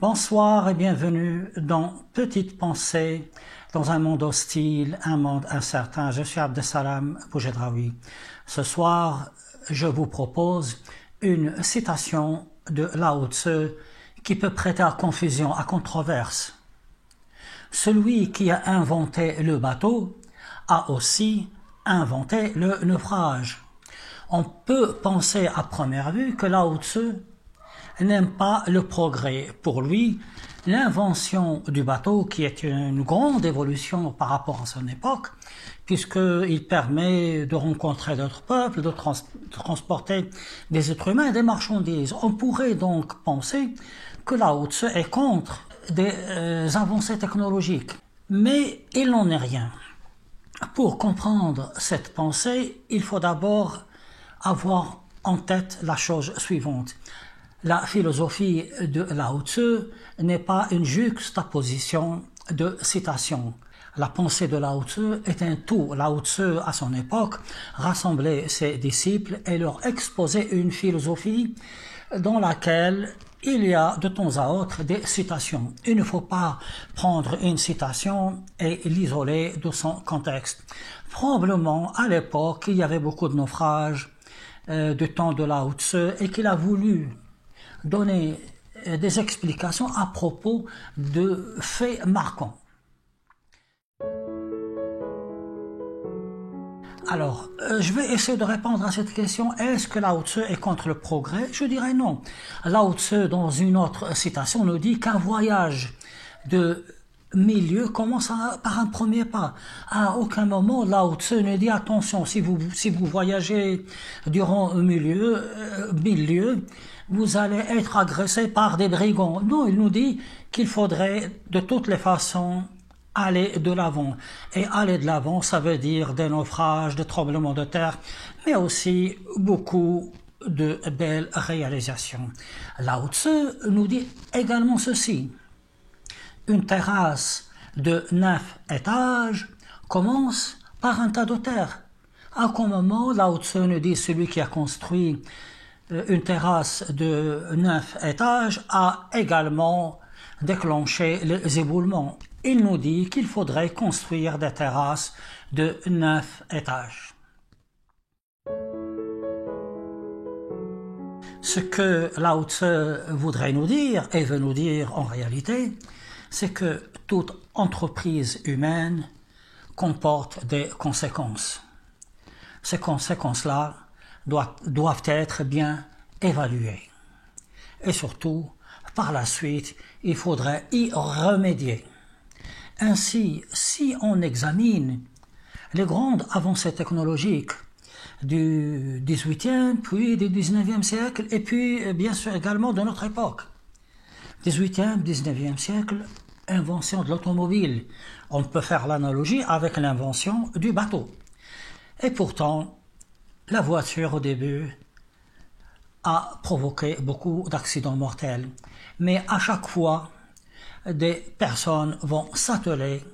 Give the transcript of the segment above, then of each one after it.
Bonsoir et bienvenue dans Petite Pensée, dans un monde hostile, un monde incertain. Je suis Abdesalam Boujedraoui. Ce soir, je vous propose une citation de Lao Tzu qui peut prêter à confusion, à controverse. Celui qui a inventé le bateau a aussi inventé le naufrage. On peut penser à première vue que Lao Tzu n'aime pas le progrès. Pour lui, l'invention du bateau, qui est une grande évolution par rapport à son époque, puisqu'il permet de rencontrer d'autres peuples, de transporter des êtres humains et des marchandises. On pourrait donc penser que Lao Tzu est contre des avancées technologiques. Mais il n'en est rien. Pour comprendre cette pensée, il faut d'abord avoir en tête la chose suivante. La philosophie de Lao Tzu n'est pas une juxtaposition de citations. La pensée de Lao Tzu est un tout. Lao Tzu, à son époque, rassemblait ses disciples et leur exposait une philosophie dans laquelle il y a de temps à autre des citations. Il ne faut pas prendre une citation et l'isoler de son contexte. Probablement, à l'époque, il y avait beaucoup de naufrages du temps de Lao Tzu et qu'il a voulu donner des explications à propos de faits marquants. Alors, je vais essayer de répondre à cette question. Est-ce que Lao Tzu est contre le progrès? Je dirais non. Lao Tzu, dans une autre citation, nous dit qu'un voyage de 1000 lieues commence par un premier pas. À aucun moment, Lao Tzu ne dit attention, si vous voyagez durant 1000 lieues, vous allez être agressé par des brigands. Non, il nous dit qu'il faudrait de toutes les façons aller de l'avant. Et aller de l'avant, ça veut dire des naufrages, des tremblements de terre, mais aussi beaucoup de belles réalisations. Lao Tzu nous dit également ceci. Une terrasse de 9 étages commence par un tas de terre. À quel moment Lao Tzu nous dit celui qui a construit une terrasse de 9 étages a également déclenché les éboulements. Il nous dit qu'il faudrait construire des terrasses de 9 étages. Ce que Lao Tzu voudrait nous dire, et veut nous dire en réalité, c'est que toute entreprise humaine comporte des conséquences. Ces conséquences-là doivent être bien évaluées. Et surtout, par la suite, il faudrait y remédier. Ainsi, si on examine les grandes avancées technologiques du XVIIIe, puis du XIXe siècle, et puis bien sûr également de notre époque, XVIIIe, XIXe siècle, invention de l'automobile. On peut faire l'analogie avec l'invention du bateau. Et pourtant, la voiture au début a provoqué beaucoup d'accidents mortels. Mais à chaque fois, des personnes vont s'atteler,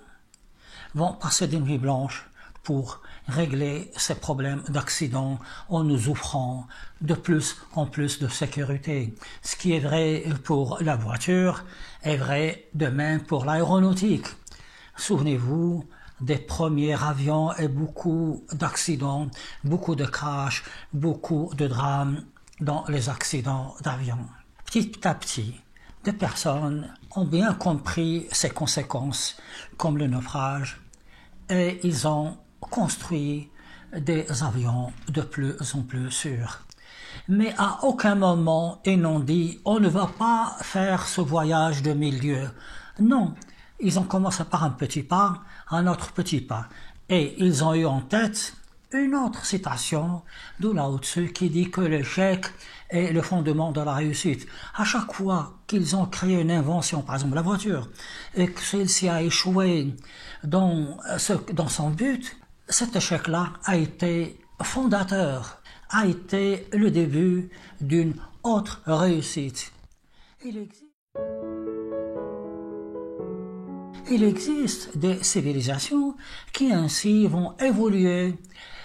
vont passer des nuits blanches pour régler ces problèmes d'accidents en nous offrant de plus en plus de sécurité. Ce qui est vrai pour la voiture est vrai de même pour l'aéronautique. Souvenez-vous des premiers avions et beaucoup d'accidents, beaucoup de crashs, beaucoup de drames dans les accidents d'avion. Petit à petit, des personnes ont bien compris ces conséquences, comme le naufrage, et ils ont construit des avions de plus en plus sûrs. Mais à aucun moment ils n'ont dit on ne va pas faire ce voyage de 1000 lieues. Non, ils ont commencé par un petit pas, un autre petit pas. Et ils ont eu en tête une autre citation de Lao Tzu qui dit que l'échec est le fondement de la réussite. À chaque fois qu'ils ont créé une invention, par exemple la voiture, et que celle-ci a échoué dans son but, cet échec-là a été fondateur, a été le début d'une autre réussite. Il existe des civilisations qui ainsi vont évoluer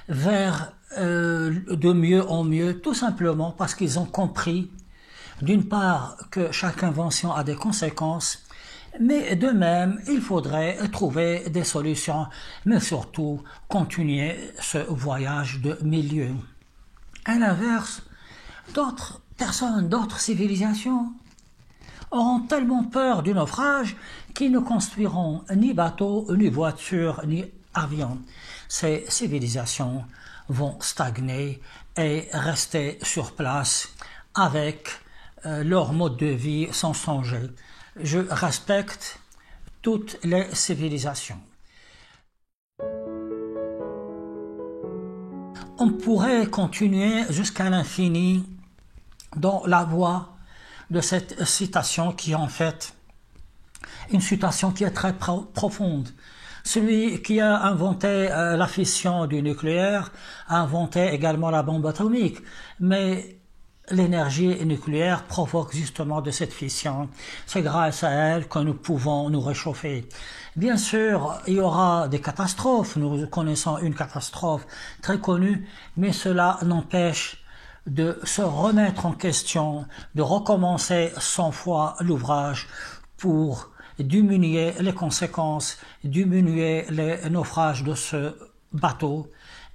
vers de mieux en mieux, tout simplement parce qu'ils ont compris D'une part, que chaque invention a des conséquences, mais de même, il faudrait trouver des solutions, mais surtout continuer ce voyage de milieu. À l'inverse, d'autres personnes, d'autres civilisations auront tellement peur du naufrage qu'ils ne construiront ni bateaux, ni voitures, ni avions. Ces civilisations vont stagner et rester sur place avec leur mode de vie sans changer. Je respecte toutes les civilisations. On pourrait continuer jusqu'à l'infini dans la voie de cette citation qui est en fait une citation qui est très profonde. Celui qui a inventé la fission du nucléaire a inventé également la bombe atomique, mais l'énergie nucléaire provoque justement de cette fission. C'est grâce à elle que nous pouvons nous réchauffer. Bien sûr, il y aura des catastrophes. Nous connaissons une catastrophe très connue, mais cela n'empêche de se remettre en question, de recommencer 100 fois l'ouvrage pour diminuer les conséquences, diminuer les naufrages de ce bateau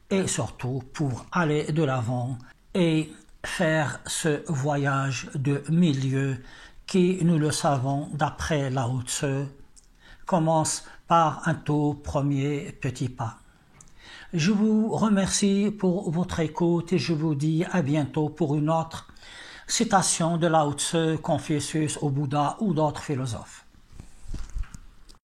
et surtout pour aller de l'avant et faire ce voyage de milieu qui, nous le savons d'après Lao Tzu, commence par un tout premier petit pas. Je vous remercie pour votre écoute et je vous dis à bientôt pour une autre citation de Lao Tzu, Confucius ou Bouddha ou d'autres philosophes.